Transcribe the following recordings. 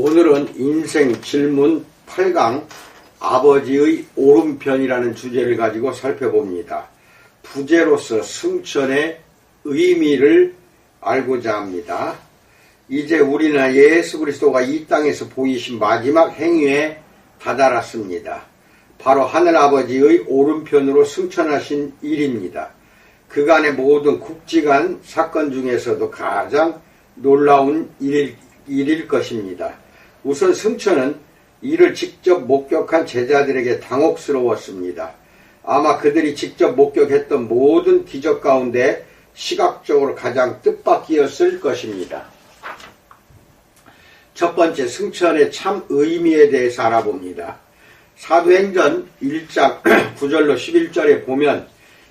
오늘은 인생 질문 8강 아버지의 오른편이라는 주제를 가지고 살펴봅니다. 부재로서 승천의 의미를 알고자 합니다. 이제 우리는 예수 그리스도가 이 땅에서 보이신 마지막 행위에 다다랐습니다. 바로 하늘아버지의 오른편으로 승천하신 일입니다. 그간의 모든 국지간 사건 중에서도 가장 놀라운 일일 것입니다. 우선 승천은 이를 직접 목격한 제자들에게 당혹스러웠습니다. 아마 그들이 직접 목격했던 모든 기적 가운데 시각적으로 가장 뜻밖이었을 것입니다. 첫 번째, 승천의 참 의미에 대해서 알아봅니다. 사도행전 1장 9절로 11절에 보면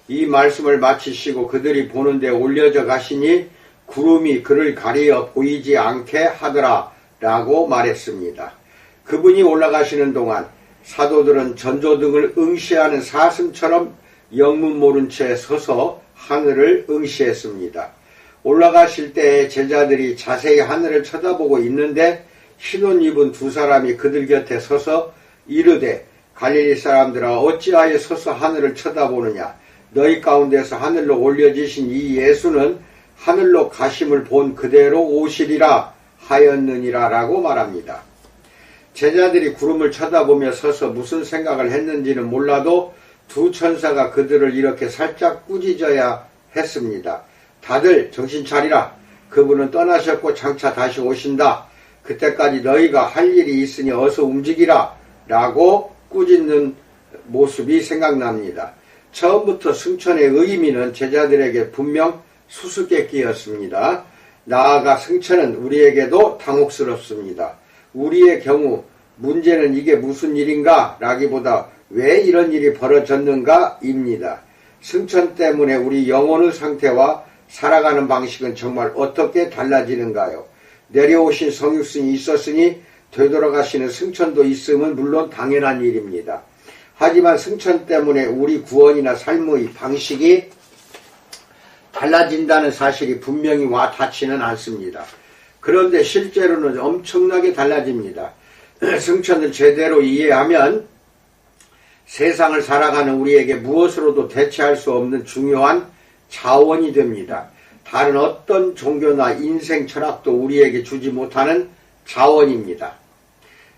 이 말씀을 마치시고 그들이 보는 데 올려져 가시니 구름이 그를 가리어 보이지 않게 하더라 라고 말했습니다. 그분이 올라가시는 동안 사도들은 전조등을 응시하는 사슴처럼 영문 모른 채 서서 하늘을 응시했습니다. 올라가실 때 제자들이 자세히 하늘을 쳐다보고 있는데 흰옷 입은 두 사람이 그들 곁에 서서 이르되 갈릴리 사람들아 어찌하여 서서 하늘을 쳐다보느냐. 너희 가운데서 하늘로 올려지신 이 예수는 하늘로 가심을 본 그대로 오시리라 하였느니라 라고 말합니다. 제자들이 구름을 쳐다보며 서서 무슨 생각을 했는지는 몰라도 두 천사가 그들을 이렇게 살짝 꾸짖어야 했습니다. 다들 정신 차리라. 그분은 떠나셨고 장차 다시 오신다. 그때까지 너희가 할 일이 있으니 어서 움직이라 라고 꾸짖는 모습이 생각납니다. 처음부터 승천의 의미는 제자들에게 분명 수수께끼였습니다. 나아가 승천은 우리에게도 당혹스럽습니다. 우리의 경우 문제는 이게 무슨 일인가 라기보다 왜 이런 일이 벌어졌는가 입니다. 승천 때문에 우리 영혼의 상태와 살아가는 방식은 정말 어떻게 달라지는가요? 내려오신 성육신이 있었으니 되돌아가시는 승천도 있음은 물론 당연한 일입니다. 하지만 승천 때문에 우리 구원이나 삶의 방식이 달라진다는 사실이 분명히 와 닿지는 않습니다. 그런데 실제로는 엄청나게 달라집니다. 승천을 제대로 이해하면 세상을 살아가는 우리에게 무엇으로도 대체할 수 없는 중요한 자원이 됩니다. 다른 어떤 종교나 인생 철학도 우리에게 주지 못하는 자원입니다.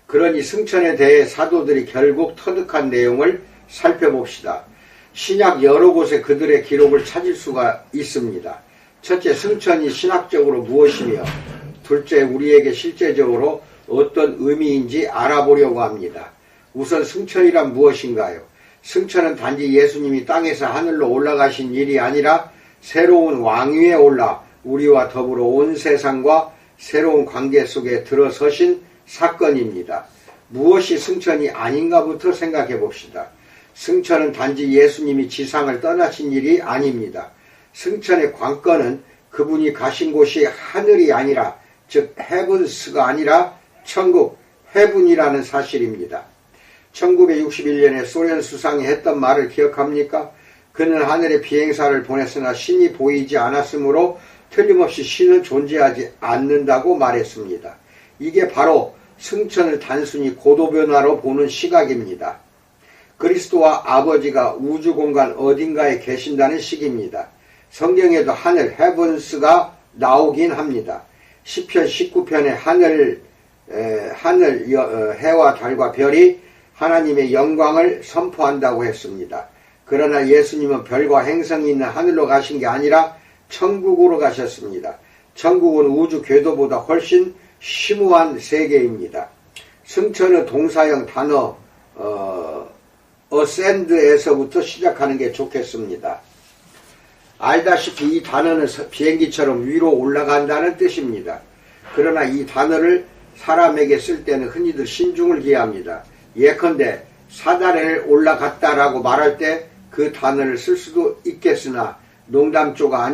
그러니 승천에 대해 사도들이 결국 터득한 내용을 살펴봅시다. 신약 여러 곳에 그들의 기록을 찾을 수가 있습니다. 첫째, 승천이 신학적으로 무엇이며 둘째, 우리에게 실제적으로 어떤 의미인지 알아보려고 합니다. 우선 승천이란 무엇인가요? 승천은 단지 예수님이 땅에서 하늘로 올라가신 일이 아니라 새로운 왕위에 올라 우리와 더불어 온 세상과 새로운 관계 속에 들어서신 사건입니다. 무엇이 승천이 아닌가부터 생각해 봅시다. 승천은 단지 예수님이 지상을 떠나신 일이 아닙니다. 승천의 관건은 그분이 가신 곳이 하늘이 아니라 즉 헤븐스가 아니라 천국, 헤븐이라는 사실입니다. 1961년에 소련 수상이 했던 말을 기억합니까? 그는 하늘에 비행사를 보냈으나 신이 보이지 않았으므로 틀림없이 신은 존재하지 않는다고 말했습니다. 이게 바로 승천을 단순히 고도변화로 보는 시각입니다. 그리스도와 아버지가 우주공간 어딘가에 계신다는 식입니다. 성경에도 하늘, 헤븐스가 나오긴 합니다. 시편 19편에 해와 달과 별이 하나님의 영광을 선포한다고 했습니다. 그러나 예수님은 별과 행성이 있는 하늘로 가신 게 아니라 천국으로 가셨습니다. 천국은 우주 궤도보다 훨씬 심오한 세계입니다. 승천의 동사형 단어 ascend에서부터 시작하는 게 좋겠습니다. 알다시피 이 단어는 비행기처럼 위로 올라간다는 뜻입니다. 그러나 이 단어를 사람에게 쓸 때는 흔히들 신중을 기합니다. 예컨대 사다리를 올라갔다라고 말할 때 그 단어를 쓸 수도 있겠으나 농담조가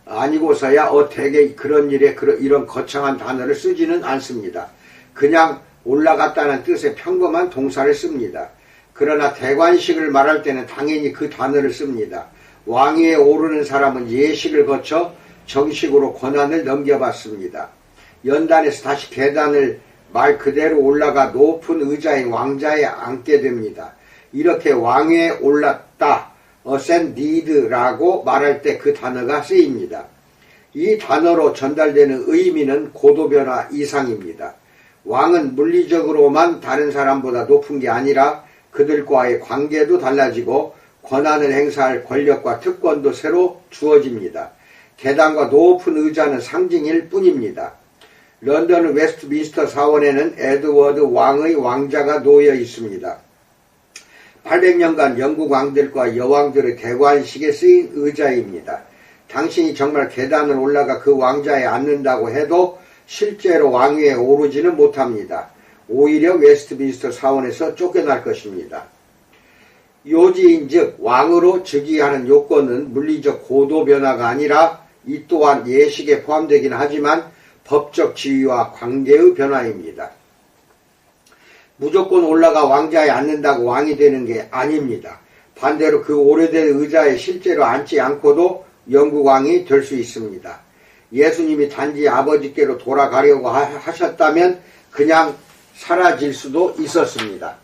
아니고서야 되게 그런 일에 이런 거창한 단어를 쓰지는 않습니다. 그냥 올라갔다는 뜻의 평범한 동사를 씁니다. 그러나 대관식을 말할 때는 당연히 그 단어를 씁니다. 왕위에 오르는 사람은 예식을 거쳐 정식으로 권한을 넘겨받습니다. 연단에서 다시 계단을 말 그대로 올라가 높은 의자인 왕자에 앉게 됩니다. 이렇게 왕위에 올랐다, ascended라고 말할 때 그 단어가 쓰입니다. 이 단어로 전달되는 의미는 고도변화 이상입니다. 왕은 물리적으로만 다른 사람보다 높은 게 아니라 그들과의 관계도 달라지고 권한을 행사할 권력과 특권도 새로 주어집니다. 계단과 높은 의자는 상징일 뿐입니다. 런던 웨스트민스터 사원에는 에드워드 왕의 왕자가 놓여 있습니다. 800년간 영국 왕들과 여왕들의 대관식에 쓰인 의자입니다. 당신이 정말 계단을 올라가 그 왕자에 앉는다고 해도 실제로 왕위에 오르지는 못합니다. 오히려 웨스트민스터 사원에서 쫓겨날 것입니다. 요지인 즉 왕으로 즉위하는 요건은 물리적 고도 변화가 아니라 이 또한 예식에 포함되긴 하지만 법적 지위와 관계의 변화입니다. 무조건 올라가 왕자에 앉는다고 왕이 되는 게 아닙니다. 반대로 그 오래된 의자에 실제로 앉지 않고도 영국 왕이 될 수 있습니다. 예수님이 단지 아버지께로 돌아가려고 하셨다면 그냥 사라질 수도 있었습니다.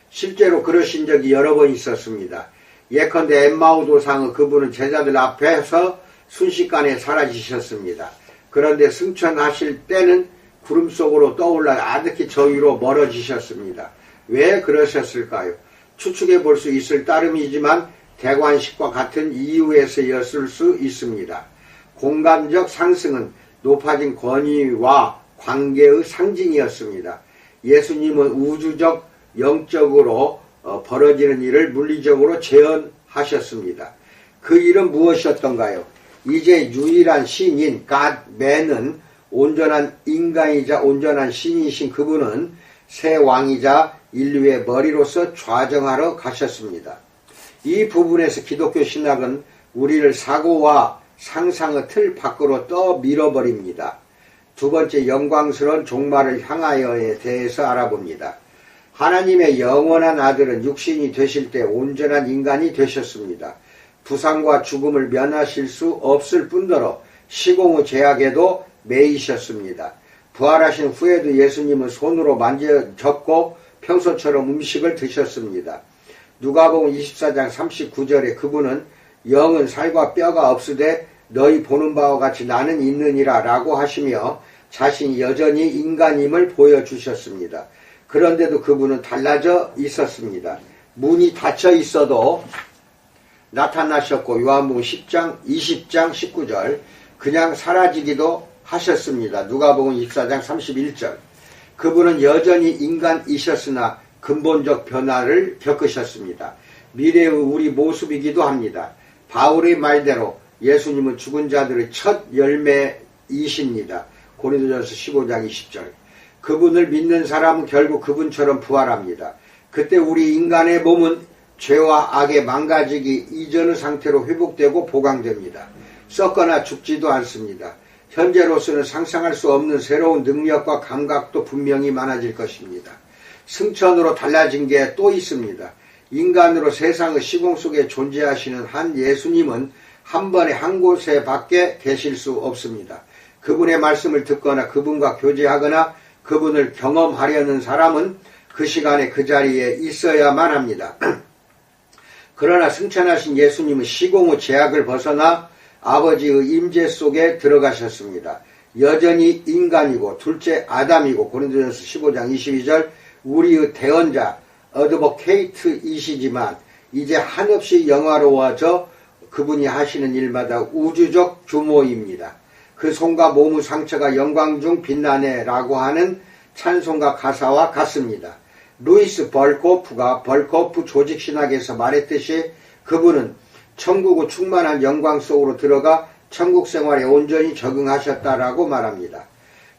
실제로 그러신 적이 여러 번 있었습니다. 예컨대 엠마오 도상의 그분은 제자들 앞에서 순식간에 사라지셨습니다. 그런데 승천하실 때는 구름 속으로 떠올라 아득히 저 위로 멀어지셨습니다. 왜 그러셨을까요? 추측해 볼 수 있을 따름이지만 대관식과 같은 이유에서였을 수 있습니다. 공간적 상승은 높아진 권위와 관계의 상징이었습니다. 예수님은 우주적, 영적으로 벌어지는 일을 물리적으로 재현하셨습니다. 그 일은 무엇이었던가요? 이제 유일한 신인 갓맨은 온전한 인간이자 온전한 신이신 그분은 새 왕이자 인류의 머리로서 좌정하러 가셨습니다. 이 부분에서 기독교 신학은 우리를 사고와 상상의 틀 밖으로 떠밀어버립니다. 두 번째, 영광스러운 종말을 향하여에 대해서 알아봅니다. 하나님의 영원한 아들은 육신이 되실 때 온전한 인간이 되셨습니다. 부상과 죽음을 면하실 수 없을 뿐더러 시공의 제약에도 매이셨습니다. 부활하신 후에도 예수님은 손으로 만져졌고 평소처럼 음식을 드셨습니다. 누가복음 24장 39절에 그분은 영은 살과 뼈가 없으되 너희 보는 바와 같이 나는 있느니라 라고 하시며 자신이 여전히 인간임을 보여주셨습니다. 그런데도 그분은 달라져 있었습니다. 문이 닫혀 있어도 나타나셨고 요한복음 10장 20장 19절 그냥 사라지기도 하셨습니다. 누가복음 24장 31절 그분은 여전히 인간이셨으나 근본적 변화를 겪으셨습니다. 미래의 우리 모습이기도 합니다. 바울의 말대로 예수님은 죽은 자들의 첫 열매이십니다. 고린도전서 15장 20절 그분을 믿는 사람은 결국 그분처럼 부활합니다. 그때 우리 인간의 몸은 죄와 악의 망가지기 이전의 상태로 회복되고 보강됩니다. 썩거나 죽지도 않습니다. 현재로서는 상상할 수 없는 새로운 능력과 감각도 분명히 많아질 것입니다. 승천으로 달라진 게 또 있습니다. 인간으로 세상의 시공 속에 존재하시는 한 예수님은 한 번에 한 곳에 밖에 계실 수 없습니다. 그분의 말씀을 듣거나 그분과 교제하거나 그분을 경험하려는 사람은 그 시간에 그 자리에 있어야만 합니다. 그러나 승천하신 예수님은 시공의 제약을 벗어나 아버지의 임재 속에 들어가셨습니다. 여전히 인간이고 둘째 아담이고 고린도전서 15장 22절 우리의 대언자 어드보케이트이시지만 이제 한없이 영화로워져 그분이 하시는 일마다 우주적 규모입니다. 그 손과 몸의 상처가 영광 중 빛나네 라고 하는 찬송가 가사와 같습니다. 루이스 벌코프가 벌코프 조직신학에서 말했듯이 그분은 천국의 충만한 영광 속으로 들어가 천국 생활에 온전히 적응하셨다라고 말합니다.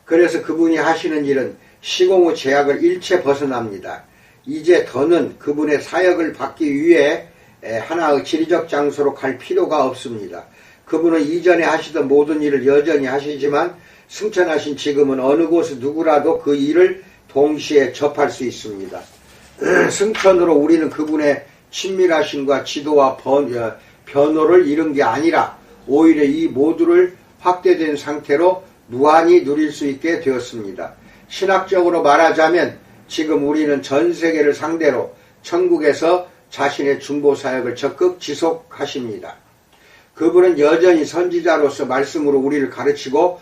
그래서 그분이 하시는 일은 시공의 제약을 일체 벗어납니다. 이제 더는 그분의 사역을 받기 위해 하나의 지리적 장소로 갈 필요가 없습니다. 그분은 이전에 하시던 모든 일을 여전히 하시지만 승천하신 지금은 어느 곳에 누구라도 그 일을 동시에 접할 수 있습니다. 승천으로 우리는 그분의 친밀하심과 지도와 변호를 잃은 게 아니라 오히려 이 모두를 확대된 상태로 무한히 누릴 수 있게 되었습니다. 신학적으로 말하자면 지금 우리는 전 세계를 상대로 천국에서 자신의 중보사역을 적극 지속하십니다. 그분은 여전히 선지자로서 말씀으로 우리를 가르치고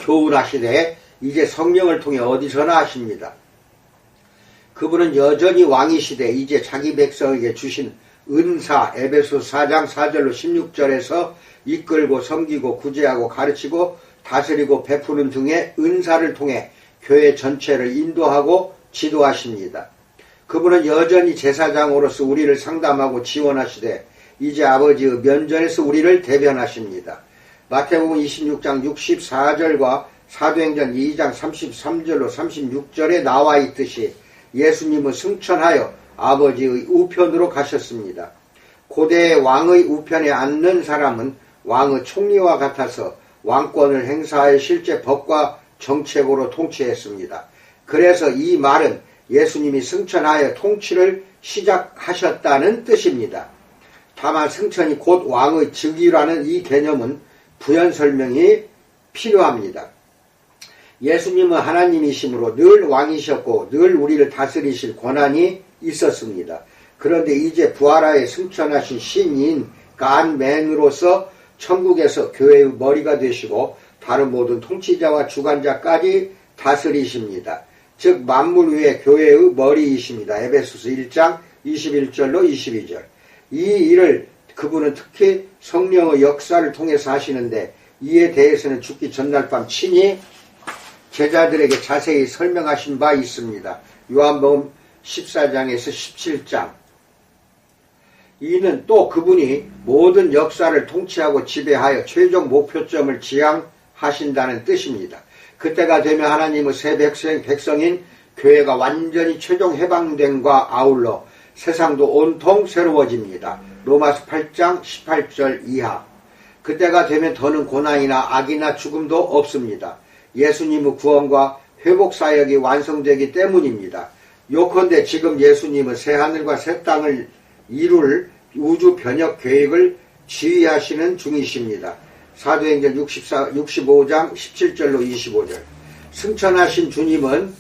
교훈하시되 이제 성령을 통해 어디서나 하십니다. 그분은 여전히 왕이시되 이제 자기 백성에게 주신 은사 에베소서 4장 4절로 16절에서 이끌고 섬기고 구제하고 가르치고 다스리고 베푸는 등의 은사를 통해 교회 전체를 인도하고 지도하십니다. 그분은 여전히 제사장으로서 우리를 상담하고 지원하시되 이제 아버지의 면전에서 우리를 대변하십니다. 마태복음 26장 64절과 사도행전 2장 33절로 36절에 나와 있듯이 예수님은 승천하여 아버지의 우편으로 가셨습니다. 고대의 왕의 우편에 앉는 사람은 왕의 총리와 같아서 왕권을 행사하여 실제 법과 정책으로 통치했습니다. 그래서 이 말은 예수님이 승천하여 통치를 시작하셨다는 뜻입니다. 다만 승천이 곧 왕의 즉위라는 이 개념은 부연 설명이 필요합니다. 예수님은 하나님이시므로 늘 왕이셨고 늘 우리를 다스리실 권한이 있었습니다. 그런데 이제 부활하에 승천하신 신인 간맨으로서 천국에서 교회의 머리가 되시고 다른 모든 통치자와 주관자까지 다스리십니다. 즉 만물 위에 교회의 머리이십니다. 에베소서 1장 21절로 22절. 이 일을 그분은 특히 성령의 역사를 통해서 하시는데 이에 대해서는 죽기 전날 밤 친히 제자들에게 자세히 설명하신 바 있습니다. 요한복음 14장에서 17장. 이는 또 그분이 모든 역사를 통치하고 지배하여 최종 목표점을 지향하신다는 뜻입니다. 그때가 되면 하나님의 새 백성인 교회가 완전히 최종 해방됨과 아울러 세상도 온통 새로워집니다. 로마서 8장 18절 이하. 그때가 되면 더는 고난이나 악이나 죽음도 없습니다. 예수님의 구원과 회복사역이 완성되기 때문입니다. 요컨대 지금 예수님은 새하늘과 새 땅을 이룰 우주 변혁 계획을 지휘하시는 중이십니다. 사도행전 65장 17절로 25절. 승천하신 주님은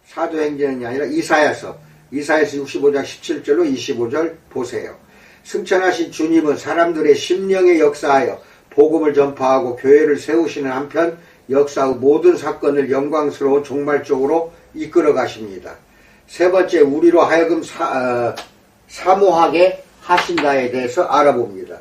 사도행전이 아니라 이사야서 65장 17절로 25절 보세요. 승천하신 주님은 사람들의 심령에 역사하여 복음을 전파하고 교회를 세우시는 한편 역사의 모든 사건을 영광스러운 종말적으로 이끌어 가십니다. 세 번째, 우리로 하여금 사모하게 하신다에 대해서 알아봅니다.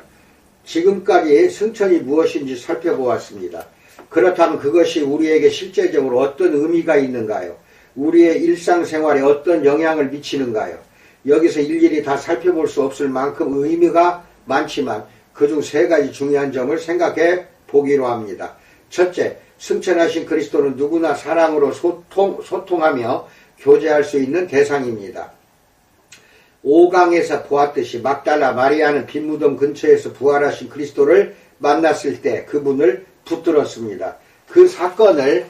지금까지 승천이 무엇인지 살펴보았습니다. 그렇다면 그것이 우리에게 실제적으로 어떤 의미가 있는가요? 우리의 일상생활에 어떤 영향을 미치는가요? 여기서 일일이 다 살펴볼 수 없을 만큼 의미가 많지만 그중 세 가지 중요한 점을 생각해 보기로 합니다. 첫째, 승천하신 그리스도는 누구나 사랑으로 소통하며 교제할 수 있는 대상입니다. 5강에서 보았듯이 막달라 마리아는 빈무덤 근처에서 부활하신 그리스도를 만났을 때 그분을 붙들었습니다. 그 사건을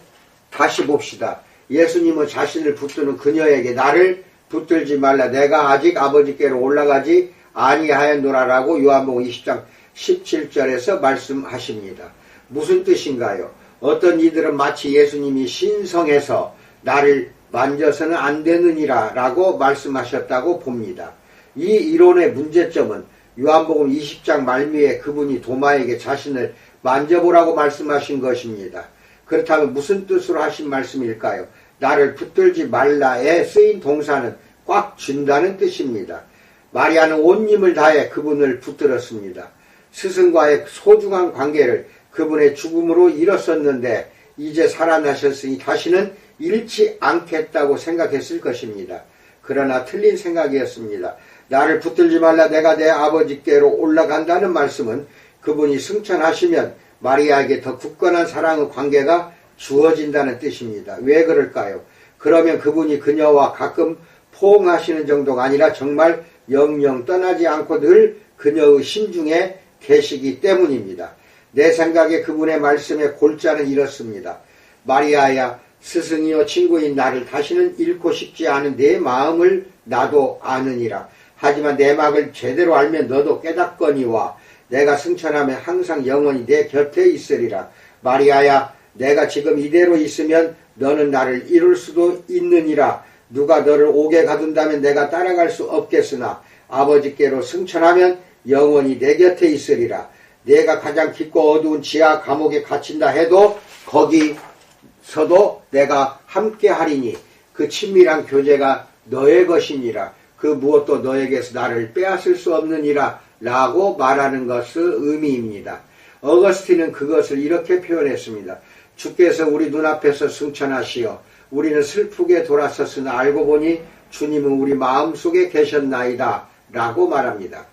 다시 봅시다. 예수님은 자신을 붙드는 그녀에게 나를 붙들지 말라, 내가 아직 아버지께로 올라가지 아니하였노라라고 요한복음 20장 17절에서 말씀하십니다. 무슨 뜻인가요? 어떤 이들은 마치 예수님이 신성해서 나를 만져서는 안 되느니라 라고 말씀하셨다고 봅니다. 이 이론의 문제점은 요한복음 20장 말미에 그분이 도마에게 자신을 만져보라고 말씀하신 것입니다. 그렇다면 무슨 뜻으로 하신 말씀일까요? 나를 붙들지 말라에 쓰인 동사는 꽉 쥔다는 뜻입니다. 마리아는 온 힘을 다해 그분을 붙들었습니다. 스승과의 소중한 관계를 그분의 죽음으로 잃었었는데 이제 살아나셨으니 다시는 잃지 않겠다고 생각했을 것입니다. 그러나 틀린 생각이었습니다. 나를 붙들지 말라, 내가 내 아버지께로 올라간다는 말씀은 그분이 승천하시면 마리아에게 더 굳건한 사랑의 관계가 주어진다는 뜻입니다. 왜 그럴까요? 그러면 그분이 그녀와 가끔 포옹하시는 정도가 아니라 정말 영영 떠나지 않고 늘 그녀의 심중에 계시기 때문입니다. 내 생각에 그분의 말씀의 골자는 이렇습니다. 마리아야, 스승이요 친구인 나를 다시는 잃고 싶지 않은 내 마음을 나도 아느니라. 하지만 내 마음을 제대로 알면 너도 깨닫거니와 내가 승천하면 항상 영원히 내 곁에 있으리라. 마리아야, 내가 지금 이대로 있으면 너는 나를 이룰 수도 있느니라. 누가 너를 옥에 가둔다면 내가 따라갈 수 없겠으나 아버지께로 승천하면 영원히 내 곁에 있으리라. 내가 가장 깊고 어두운 지하 감옥에 갇힌다 해도 거기서도 내가 함께 하리니 그 친밀한 교제가 너의 것이니라. 그 무엇도 너에게서 나를 빼앗을 수 없느니라 라고 말하는 것의 의미입니다. 어거스틴은 그것을 이렇게 표현했습니다. 주께서 우리 눈앞에서 승천하시어 우리는 슬프게 돌아섰으나 알고 보니 주님은 우리 마음속에 계셨나이다 라고 말합니다.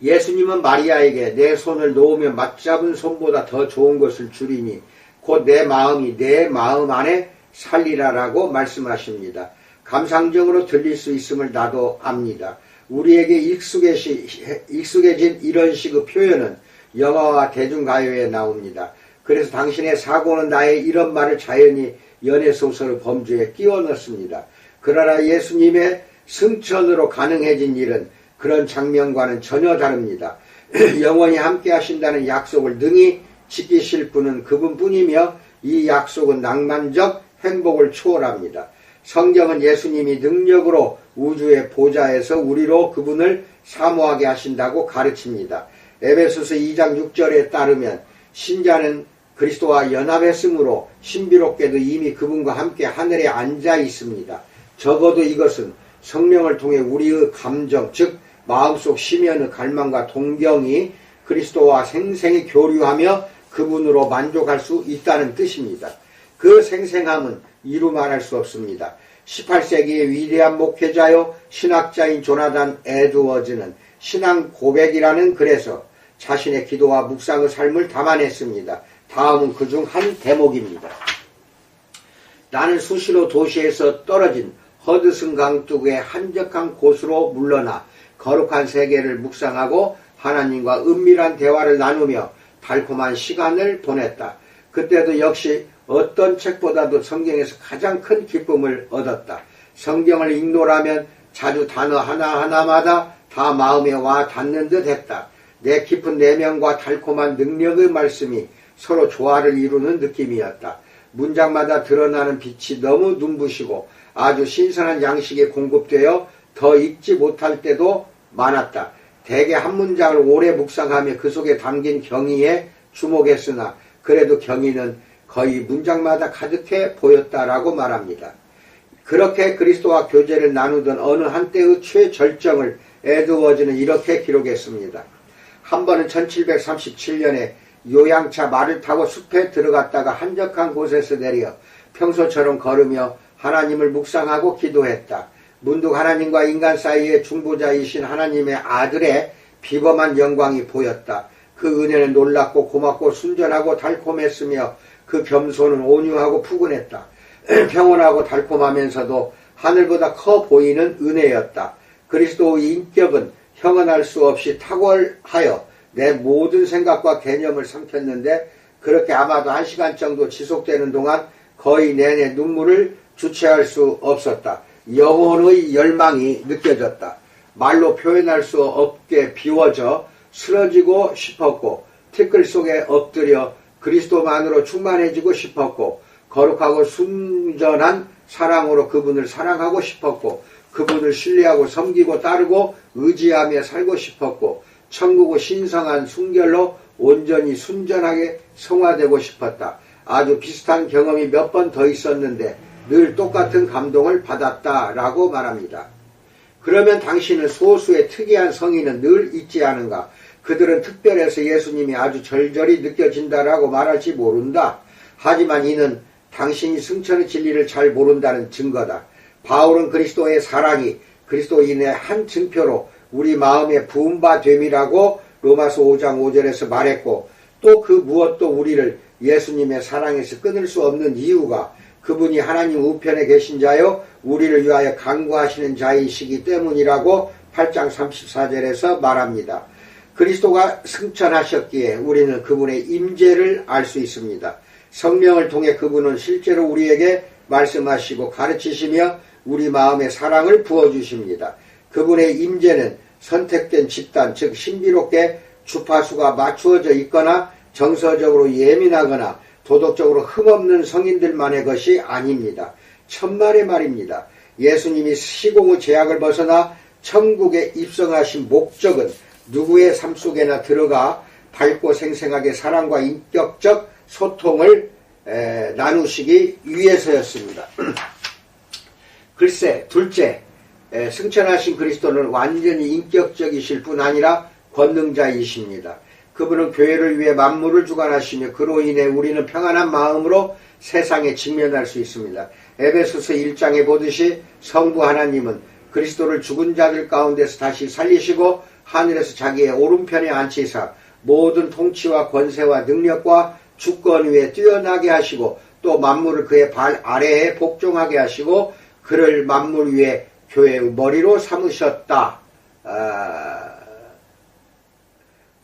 예수님은 마리아에게 내 손을 놓으면 맞잡은 손보다 더 좋은 것을 주리니 곧 내 마음이 내 마음 안에 살리라라고 말씀하십니다. 감상적으로 들릴 수 있음을 나도 압니다. 우리에게 익숙해진 이런 식의 표현은 영화와 대중가요에 나옵니다. 그래서 당신의 사고는 나의 이런 말을 자연히 연애소설 범주에 끼워 넣습니다. 그러나 예수님의 승천으로 가능해진 일은 그런 장면과는 전혀 다릅니다. 영원히 함께 하신다는 약속을 능히 지키실 분은 그분뿐이며 이 약속은 낭만적 행복을 초월합니다. 성경은 예수님이 능력으로 우주의 보좌에서 우리로 그분을 사모하게 하신다고 가르칩니다. 에베소서 2장 6절에 따르면 신자는 그리스도와 연합했으므로 신비롭게도 이미 그분과 함께 하늘에 앉아 있습니다. 적어도 이것은 성령을 통해 우리의 감정, 즉 마음속 심연의 갈망과 동경이 그리스도와 생생히 교류하며 그분으로 만족할 수 있다는 뜻입니다. 그 생생함은 이루 말할 수 없습니다. 18세기의 위대한 목회자요 신학자인 조나단 에드워즈는 신앙 고백이라는 글에서 자신의 기도와 묵상의 삶을 담아냈습니다. 다음은 그중 한 대목입니다. 나는 수시로 도시에서 떨어진 허드슨 강둑의 한적한 곳으로 물러나 거룩한 세계를 묵상하고 하나님과 은밀한 대화를 나누며 달콤한 시간을 보냈다. 그때도 역시 어떤 책보다도 성경에서 가장 큰 기쁨을 얻었다. 성경을 읽노라면 자주 단어 하나하나마다 다 마음에 와 닿는 듯 했다. 내 깊은 내면과 달콤한 능력의 말씀이 서로 조화를 이루는 느낌이었다. 문장마다 드러나는 빛이 너무 눈부시고 아주 신선한 양식이 공급되어 더 읽지 못할 때도 많았다. 대개 한 문장을 오래 묵상하며 그 속에 담긴 경의에 주목했으나 그래도 경의는 거의 문장마다 가득해 보였다라고 말합니다. 그렇게 그리스도와 교제를 나누던 어느 한때의 최절정을 에드워즈는 이렇게 기록했습니다. 한 번은 1737년에 요양차 말을 타고 숲에 들어갔다가 한적한 곳에서 내려 평소처럼 걸으며 하나님을 묵상하고 기도했다. 문득 하나님과 인간 사이의 중보자이신 하나님의 아들의 비범한 영광이 보였다. 그 은혜는 놀랍고 고맙고 순전하고 달콤했으며 그 겸손은 온유하고 푸근했다. 평온하고 달콤하면서도 하늘보다 커 보이는 은혜였다. 그리스도의 인격은 형언할 수 없이 탁월하여 내 모든 생각과 개념을 삼켰는데 그렇게 아마도 1시간 정도 지속되는 동안 거의 내내 눈물을 주체할 수 없었다. 영혼의 열망이 느껴졌다. 말로 표현할 수 없게 비워져 쓰러지고 싶었고 티끌 속에 엎드려 그리스도만으로 충만해지고 싶었고 거룩하고 순전한 사랑으로 그분을 사랑하고 싶었고 그분을 신뢰하고 섬기고 따르고 의지하며 살고 싶었고 천국의 신성한 순결로 온전히 순전하게 성화되고 싶었다. 아주 비슷한 경험이 몇 번 더 있었는데 늘 똑같은 감동을 받았다라고 말합니다. 그러면 당신은 소수의 특이한 성인은 늘 있지 않은가? 그들은 특별해서 예수님이 아주 절절히 느껴진다라고 말할지 모른다. 하지만 이는 당신이 승천의 진리를 잘 모른다는 증거다. 바울은 그리스도의 사랑이 그리스도인의 한 증표로 우리 마음에 부은 바 됨이라고 로마서 5장 5절에서 말했고 또 그 무엇도 우리를 예수님의 사랑에서 끊을 수 없는 이유가 그분이 하나님 우편에 계신 자요 우리를 위하여 간구하시는 자이시기 때문이라고 8장 34절에서 말합니다. 그리스도가 승천하셨기에 우리는 그분의 임재를 알 수 있습니다. 성령을 통해 그분은 실제로 우리에게 말씀하시고 가르치시며 우리 마음에 사랑을 부어주십니다. 그분의 임재는 선택된 집단, 즉 신비롭게 주파수가 맞추어져 있거나 정서적으로 예민하거나 도덕적으로 흠없는 성인들만의 것이 아닙니다. 천만의 말입니다. 예수님이 시공의 제약을 벗어나 천국에 입성하신 목적은 누구의 삶 속에나 들어가 밝고 생생하게 사랑과 인격적 소통을 나누시기 위해서였습니다. 글쎄, 둘째, 승천하신 그리스도는 완전히 인격적이실 뿐 아니라 권능자이십니다. 그분은 교회를 위해 만물을 주관하시며 그로 인해 우리는 평안한 마음으로 세상에 직면할 수 있습니다. 에베소서 1장에 보듯이 성부 하나님은 그리스도를 죽은 자들 가운데서 다시 살리시고 하늘에서 자기의 오른편에 앉히사 모든 통치와 권세와 능력과 주권 위에 뛰어나게 하시고 또 만물을 그의 발 아래에 복종하게 하시고 그를 만물 위에 교회의 머리로 삼으셨다.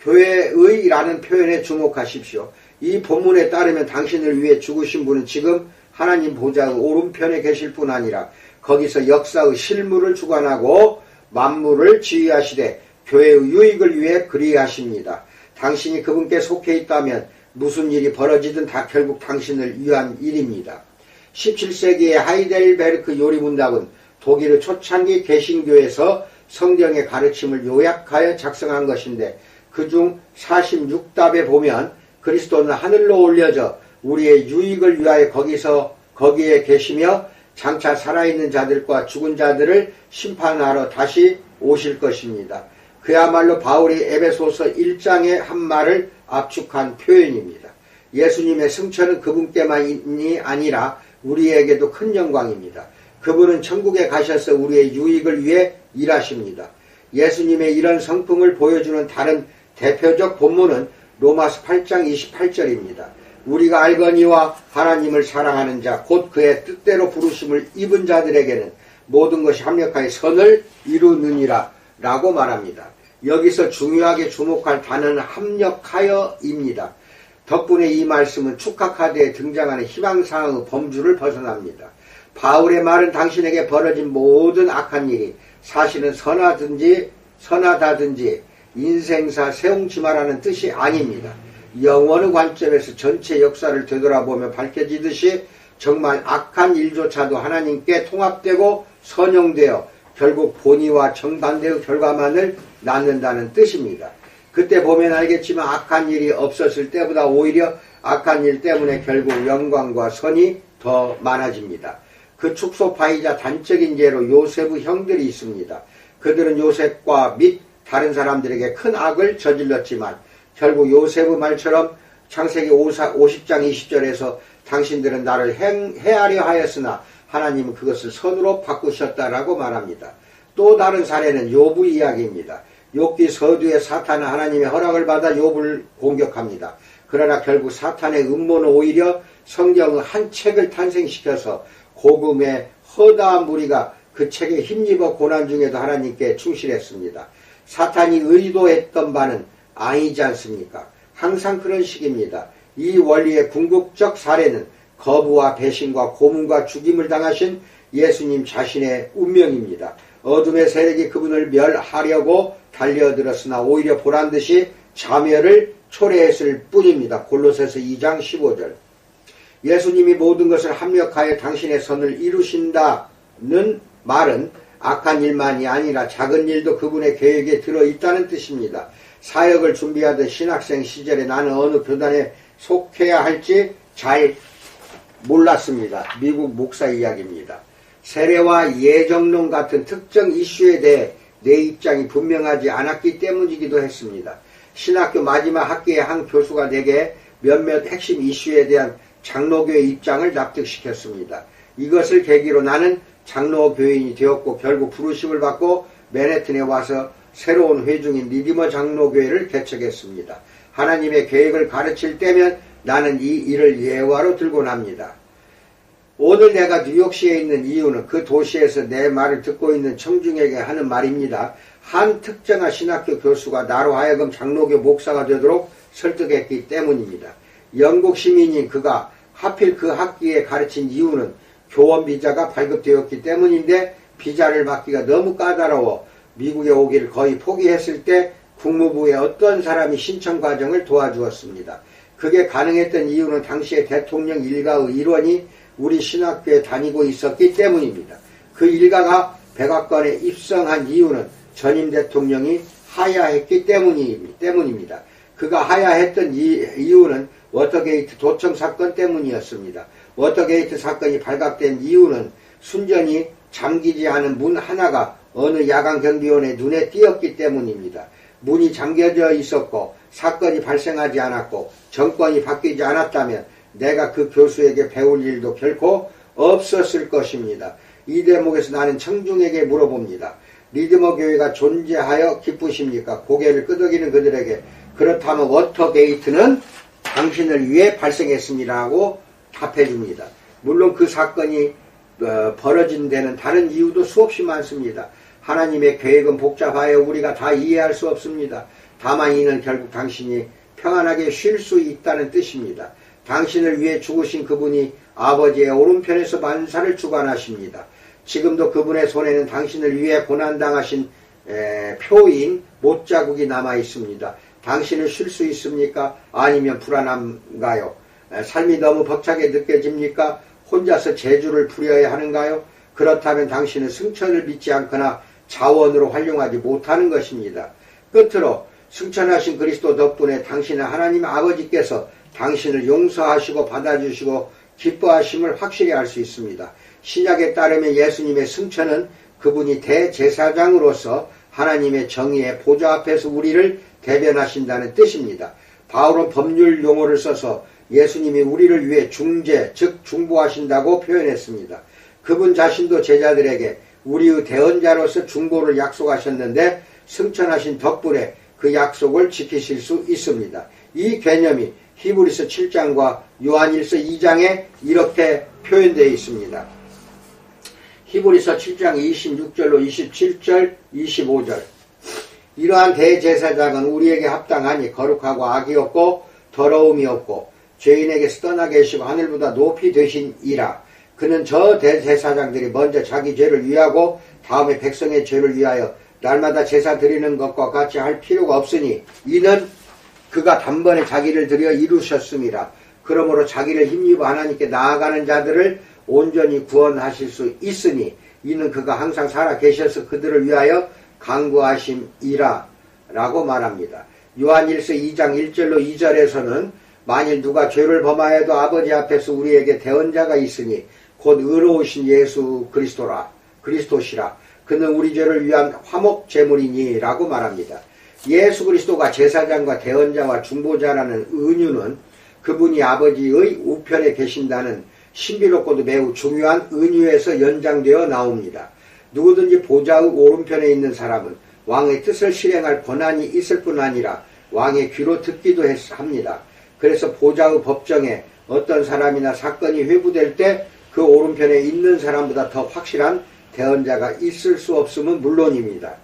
교회의라는 표현에 주목하십시오. 이 본문에 따르면 당신을 위해 죽으신 분은 지금 하나님 보좌의 오른편에 계실 뿐 아니라 거기서 역사의 실물을 주관하고 만물을 지휘하시되 교회의 유익을 위해 그리하십니다. 당신이 그분께 속해 있다면 무슨 일이 벌어지든 다 결국 당신을 위한 일입니다. 17세기의 하이델베르크 요리문답은 독일의 초창기 개신교에서 성경의 가르침을 요약하여 작성한 것인데 그중 46답에 보면 그리스도는 하늘로 올려져 우리의 유익을 위하여 거기에 계시며 장차 살아있는 자들과 죽은 자들을 심판하러 다시 오실 것입니다. 그야말로 바울이 에베소서 1장의 한 말을 압축한 표현입니다. 예수님의 승천은 그분께만이 아니라 우리에게도 큰 영광입니다. 그분은 천국에 가셔서 우리의 유익을 위해 일하십니다. 예수님의 이런 성품을 보여주는 다른 대표적 본문은 로마서 8장 28절입니다. 우리가 알거니와 하나님을 사랑하는 자 곧 그의 뜻대로 부르심을 입은 자들에게는 모든 것이 합력하여 선을 이루느니라 라고 말합니다. 여기서 중요하게 주목할 단어는 합력하여입니다. 덕분에 이 말씀은 축하 카드에 등장하는 희망사항의 범주를 벗어납니다. 바울의 말은 당신에게 벌어진 모든 악한 일이 사실은 선하다든지 인생사 세웅치마라는 뜻이 아닙니다. 영원의 관점에서 전체 역사를 되돌아보며 밝혀지듯이 정말 악한 일조차도 하나님께 통합되고 선용되어 결국 본의와 정반대의 결과만을 낳는다는 뜻입니다. 그때 보면 알겠지만 악한 일이 없었을 때보다 오히려 악한 일 때문에 결국 영광과 선이 더 많아집니다. 그 축소파이자 단적인 예로 요셉의 형들이 있습니다. 그들은 요셉과 및 다른 사람들에게 큰 악을 저질렀지만 결국 요셉의 말처럼 창세기 50장 20절에서 당신들은 나를 해하려 하였으나 하나님은 그것을 선으로 바꾸셨다라고 말합니다. 또 다른 사례는 욥의 이야기입니다. 욥기 서두에 사탄은 하나님의 허락을 받아 욥을 공격합니다. 그러나 결국 사탄의 음모는 오히려 성경의 한 책을 탄생시켜서 복음의 허다한 무리가 그 책에 힘입어 고난 중에도 하나님께 충실했습니다. 사탄이 의도했던 바는 아니지 않습니까? 항상 그런 식입니다. 이 원리의 궁극적 사례는 거부와 배신과 고문과 죽임을 당하신 예수님 자신의 운명입니다. 어둠의 세력이 그분을 멸하려고 달려들었으나 오히려 보란듯이 자멸을 초래했을 뿐입니다. 골로새서 2장 15절. 예수님이 모든 것을 합력하여 당신의 선을 이루신다는 말은 악한 일만이 아니라 작은 일도 그분의 계획에 들어있다는 뜻입니다. 사역을 준비하던 신학생 시절에 나는 어느 교단에 속해야 할지 잘 몰랐습니다. 미국 목사 이야기입니다. 세례와 예정론 같은 특정 이슈에 대해 내 입장이 분명하지 않았기 때문이기도 했습니다. 신학교 마지막 학기에 한 교수가 내게 몇몇 핵심 이슈에 대한 장로교의 입장을 납득시켰습니다. 이것을 계기로 나는 장로교인이 되었고 결국 부르심을 받고 맨해튼에 와서 새로운 회중인 리디머 장로교회를 개척했습니다. 하나님의 계획을 가르칠 때면 나는 이 일을 예화로 들곤 합니다. 오늘 내가 뉴욕시에 있는 이유는 그 도시에서 내 말을 듣고 있는 청중에게 하는 말입니다. 한 특정한 신학교 교수가 나로 하여금 장로교 목사가 되도록 설득했기 때문입니다. 영국 시민인 그가 하필 그 학기에 가르친 이유는 교원 비자가 발급되었기 때문인데 비자를 받기가 너무 까다로워 미국에 오기를 거의 포기했을 때 국무부의 어떤 사람이 신청 과정을 도와주었습니다. 그게 가능했던 이유는 당시의 대통령 일가의 일원이 우리 신학교에 다니고 있었기 때문입니다. 그 일가가 백악관에 입성한 이유는 전임 대통령이 하야했기 때문입니다. 그가 하야했던 이유는 워터게이트 도청 사건 때문이었습니다. 워터게이트 사건이 발각된 이유는 순전히 잠기지 않은 문 하나가 어느 야간 경비원의 눈에 띄었기 때문입니다. 문이 잠겨져 있었고 사건이 발생하지 않았고 정권이 바뀌지 않았다면 내가 그 교수에게 배울 일도 결코 없었을 것입니다. 이 대목에서 나는 청중에게 물어봅니다. 리드머 교회가 존재하여 기쁘십니까? 고개를 끄덕이는 그들에게 그렇다면 워터게이트는 당신을 위해 발생했습니다 하고 답해줍니다. 물론 그 사건이 벌어진 데는 다른 이유도 수없이 많습니다. 하나님의 계획은 복잡하여 우리가 다 이해할 수 없습니다. 다만 이는 결국 당신이 평안하게 쉴 수 있다는 뜻입니다. 당신을 위해 죽으신 그분이 아버지의 오른편에서 만사를 주관하십니다. 지금도 그분의 손에는 당신을 위해 고난당하신 표인 못자국이 남아 있습니다. 당신은 쉴 수 있습니까? 아니면 불안한가요? 삶이 너무 벅차게 느껴집니까? 혼자서 재주를 부려야 하는가요? 그렇다면 당신은 승천을 믿지 않거나 자원으로 활용하지 못하는 것입니다. 끝으로 승천하신 그리스도 덕분에 당신은 하나님 아버지께서 당신을 용서하시고 받아주시고 기뻐하심을 확실히 알 수 있습니다. 신약에 따르면 예수님의 승천은 그분이 대제사장으로서 하나님의 정의의 보좌 앞에서 우리를 대변하신다는 뜻입니다. 바울은 법률 용어를 써서 예수님이 우리를 위해 중재, 즉 중보하신다고 표현했습니다. 그분 자신도 제자들에게 우리의 대언자로서 중보를 약속하셨는데 승천하신 덕분에 그 약속을 지키실 수 있습니다. 이 개념이 히브리서 7장과 요한일서 2장에 이렇게 표현되어 있습니다. 히브리서 7장 26절로 27절, 25절 이러한 대제사장은 우리에게 합당하니 거룩하고 악이 없고 더러움이 없고 죄인에게서 떠나 계시고 하늘보다 높이 되신 이라. 그는 저 대제사장들이 먼저 자기 죄를 위하고 다음에 백성의 죄를 위하여 날마다 제사 드리는 것과 같이 할 필요가 없으니 이는 그가 단번에 자기를 드려 이루셨음이라. 그러므로 자기를 힘입어 하나님께 나아가는 자들을 온전히 구원하실 수 있으니 이는 그가 항상 살아 계셔서 그들을 위하여 간구하심이라 라고 말합니다. 요한일서 2장 1절로 2절에서는 만일 누가 죄를 범하여도 아버지 앞에서 우리에게 대언자가 있으니 곧 의로우신 예수 그리스도시라. 그는 우리 죄를 위한 화목 제물이니 라고 말합니다. 예수 그리스도가 제사장과 대언자와 중보자라는 은유는 그분이 아버지의 우편에 계신다는 신비롭고도 매우 중요한 은유에서 연장되어 나옵니다. 누구든지 보좌의 오른편에 있는 사람은 왕의 뜻을 실행할 권한이 있을 뿐 아니라 왕의 귀로 듣기도 합니다. 그래서 보좌의 법정에 어떤 사람이나 사건이 회부될 때 그 오른편에 있는 사람보다 더 확실한 대언자가 있을 수 없음은 물론입니다.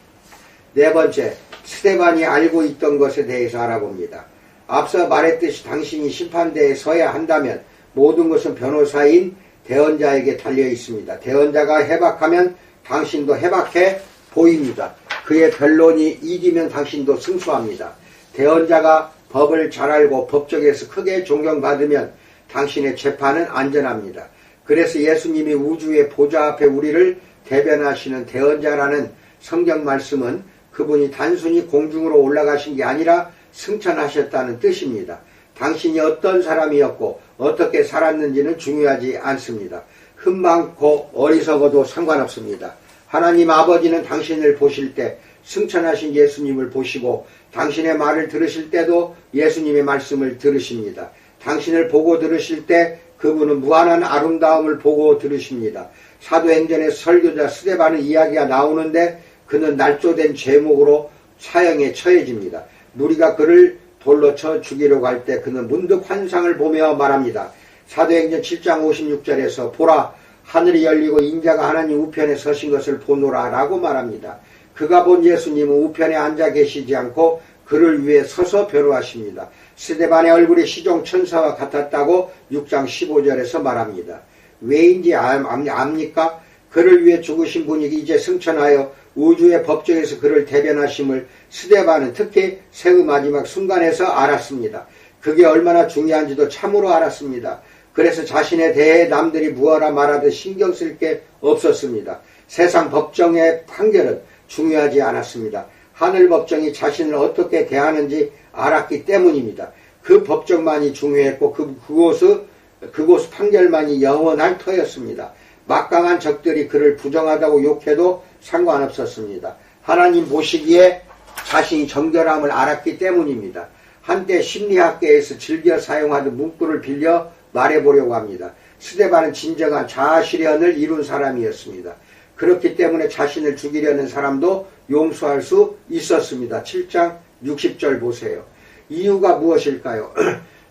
네 번째, 스데반이 알고 있던 것에 대해서 알아봅니다. 앞서 말했듯이 당신이 심판대에 서야 한다면 모든 것은 변호사인 대언자에게 달려 있습니다. 대언자가 해박하면 당신도 해박해 보입니다. 그의 변론이 이기면 당신도 승수합니다. 대언자가 법을 잘 알고 법정에서 크게 존경받으면 당신의 재판은 안전합니다. 그래서 예수님이 우주의 보좌 앞에 우리를 대변하시는 대언자라는 성경 말씀은 그분이 단순히 공중으로 올라가신 게 아니라 승천하셨다는 뜻입니다. 당신이 어떤 사람이었고 어떻게 살았는지는 중요하지 않습니다. 흠 많고 어리석어도 상관없습니다. 하나님 아버지는 당신을 보실 때 승천하신 예수님을 보시고 당신의 말을 들으실 때도 예수님의 말씀을 들으십니다. 당신을 보고 들으실 때 그분은 무한한 아름다움을 보고 들으십니다. 사도행전의 설교자 스데반의 이야기가 나오는데 그는 날조된 제목으로 사형에 처해집니다. 무리가 그를 돌로 쳐 죽이려고 할 때 그는 문득 환상을 보며 말합니다. 사도행전 7장 56절에서 보라 하늘이 열리고 인자가 하나님 우편에 서신 것을 보노라 라고 말합니다. 그가 본 예수님은 우편에 앉아 계시지 않고 그를 위해 서서 변호하십니다. 스데반의 얼굴이 시종 천사와 같았다고 6장 15절에서 말합니다. 왜인지 압니까? 그를 위해 죽으신 분이 이제 승천하여 우주의 법정에서 그를 대변하심을 스데반은 특히 생의 마지막 순간에서 알았습니다. 그게 얼마나 중요한지도 참으로 알았습니다. 그래서 자신에 대해 남들이 무엇라 말하듯 신경 쓸 게 없었습니다. 세상 법정의 판결은 중요하지 않았습니다. 하늘 법정이 자신을 어떻게 대하는지 알았기 때문입니다. 그 법정만이 중요했고 그곳 판결만이 영원한 터였습니다. 막강한 적들이 그를 부정하다고 욕해도 상관없었습니다. 하나님 보시기에 자신이 정결함을 알았기 때문입니다. 한때 심리학계에서 즐겨 사용하던 문구를 빌려 말해보려고 합니다. 스데반은 진정한 자아실현을 이룬 사람이었습니다. 그렇기 때문에 자신을 죽이려는 사람도 용서할 수 있었습니다. 7장 60절 보세요. 이유가 무엇일까요?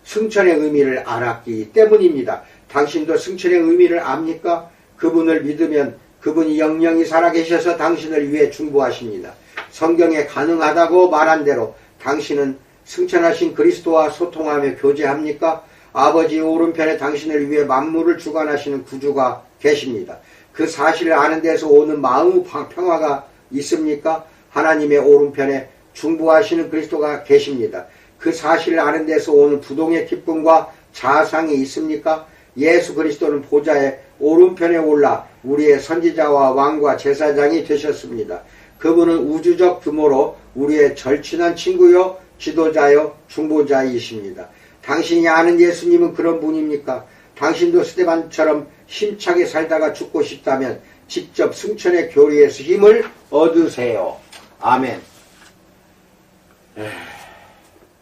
승천의 의미를 알았기 때문입니다. 당신도 승천의 의미를 압니까? 그분을 믿으면 그분이 영영이 살아계셔서 당신을 위해 중보하십니다. 성경에 가능하다고 말한 대로 당신은 승천하신 그리스도와 소통하며 교제합니까? 아버지 오른편에 당신을 위해 만물을 주관하시는 구주가 계십니다. 그 사실을 아는 데서 오는 마음의 평화가 있습니까? 하나님의 오른편에 중보하시는 그리스도가 계십니다. 그 사실을 아는 데서 오는 부동의 기쁨과 자상이 있습니까? 예수 그리스도는 보좌에 오른편에 올라 우리의 선지자와 왕과 제사장이 되셨습니다. 그분은 우주적 규모로 우리의 절친한 친구요, 지도자요, 중보자이십니다. 당신이 아는 예수님은 그런 분입니까? 당신도 스데반처럼 힘차게 살다가 죽고 싶다면 직접 승천의 교리에서 힘을 얻으세요. 아멘.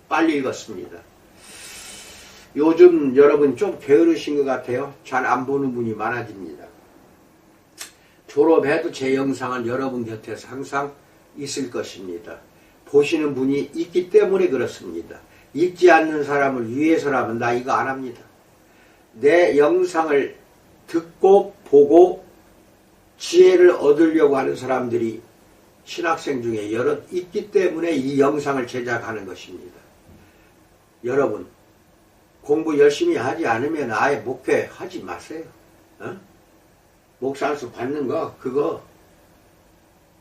빨리 읽었습니다. 요즘 여러분 좀 게으르신 것 같아요. 잘 안 보는 분이 많아집니다. 졸업해도 제 영상은 여러분 곁에서 항상 있을 것입니다. 보시는 분이 있기 때문에 그렇습니다. 읽지 않는 사람을 위해서라면 나 이거 안 합니다. 내 영상을 듣고 보고 지혜를 얻으려고 하는 사람들이 신학생 중에 여럿 있기 때문에 이 영상을 제작하는 것입니다. 여러분 공부 열심히 하지 않으면 아예 목회하지 마세요. 목사 안수 받는 거 그거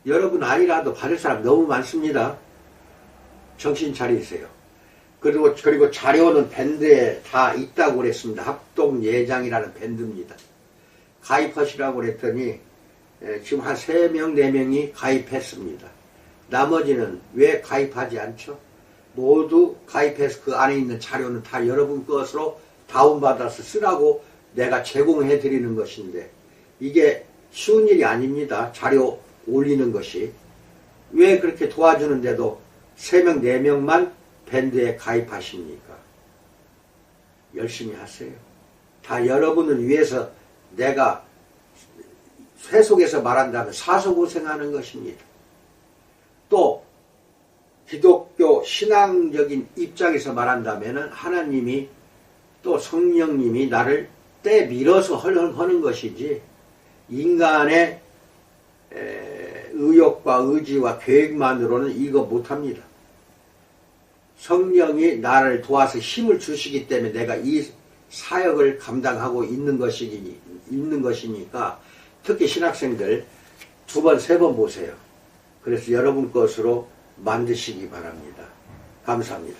여러분 아니라도 받을 사람 너무 많습니다. 정신 차리세요. 그리고 자료는 밴드에 다 있다고 그랬습니다. 합동예장이라는 밴드입니다. 가입하시라고 그랬더니 지금 한 3명, 4명이 가입했습니다. 나머지는 왜 가입하지 않죠? 모두 가입해서 그 안에 있는 자료는 다 여러분 것으로 다운받아서 쓰라고 내가 제공해 드리는 것인데 이게 쉬운 일이 아닙니다. 자료 올리는 것이. 왜 그렇게 도와주는데도 3명, 4명만 밴드에 가입하십니까? 열심히 하세요. 다 여러분을 위해서 내가 세속에서 말한다면 사소고생하는 것입니다. 또 기독교 신앙적인 입장에서 말한다면 하나님이 또 성령님이 나를 떼밀어서 하는 것이지 인간의 의욕과 의지와 계획만으로는 이거 못합니다. 성령이 나를 도와서 힘을 주시기 때문에 내가 이 사역을 감당하고 있는 것이니까 특히 신학생들 2번, 3번 보세요. 그래서 여러분 것으로 만드시기 바랍니다. 감사합니다.